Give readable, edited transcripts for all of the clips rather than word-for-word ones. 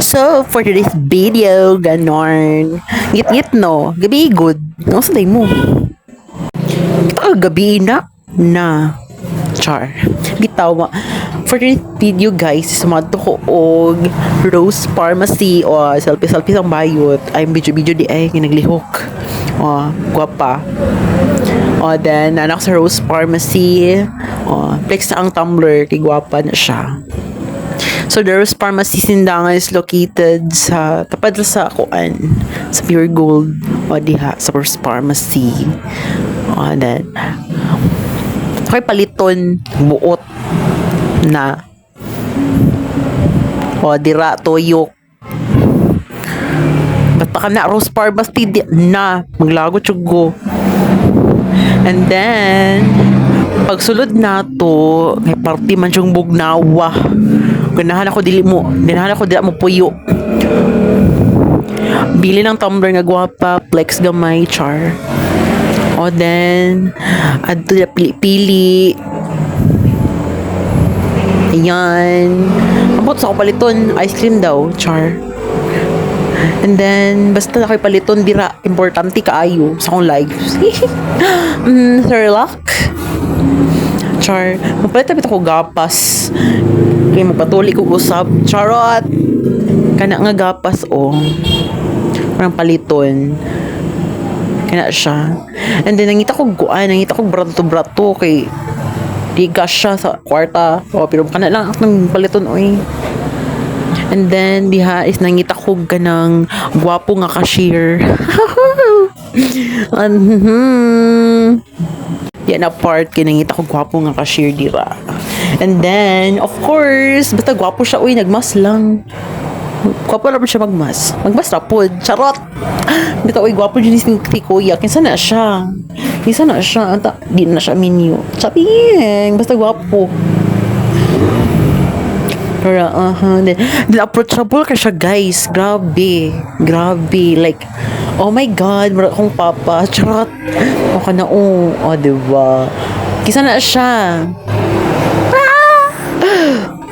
So, for today's video, ganon. Ngit-ngit no, gabi good. Ano sa day mo? Kita ka gabi na. Char. Bitaw. For today's video guys, sumadto ko og Rose Pharmacy o selfie sang bayot. Ay video di ay ginaglihok. O, guwapa. O, then, anak sa Rose Pharmacy. O, flex na ang Tumblr. Kay guwapa na siya. So, the Rose Pharmacy Sindangan is located sa tapad sa kuan sa Pure Gold o diha sa Rose Pharmacy. O, then, okay, paliton buot na o dira toyok. Basta ka na Rose Pharmacy na maglago tsugo. And then, pagsulod na to, may party man siyang bugnawa. Ganahan ako dili mo puyo. Bili ng tumbler nga gwapa, flex gamay, char. O then, adto na pili-pili. Ayan. Ambot sa paliton, ice cream daw, char. And then, basta na paliton, dira, importante kaayo sa akong live. Sherlock. Char. Mapalit ako gapas. Kaya magpatuloy ko usap. Charot! Kana nga gapas, oh. Parang paliton. Kana siya. And then, nangita ko brato-brato kay digas siya sa kwarta. Oh, pero kana lang ng paliton, oy. And then, diha is nangita ko ganang gwapo nga cashier. Yan na part kay nangita ko gwapo nga cashier dira. And then, of course, basta gwapo siya, uy, nagmas lang. Gwapo na siya magmas. Magmas na po. Charot! Basta, uy, gwapo dyan ni Kuya. Kinsa na siya? Anta, di na siya menu. Sabing, basta gwapo. Pero, then approachable ka siya, guys. Grabe. Like, oh my God, mura akong papa. Charot. O ka na, oh, diba? Kisa na siya.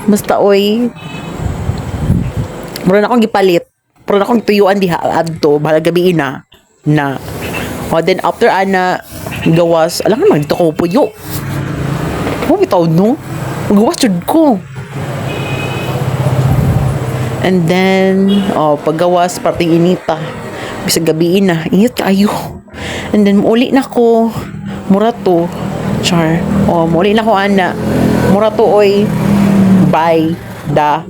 Basta, oy. Mura na akong gipalit. Mura na akong tuyuan diha. Adto, bahala gabi na. O, then, after, gawas. Alam ka naman, dito ko puyo. Oh, bitaw, no? Gawas, jud ko. And then, paggawas, parting inita. Bisag gabi na. Init kayo. And then, mauli na ko. Murato. Char. Mauli na ko, Murato, oy. Bye. Da.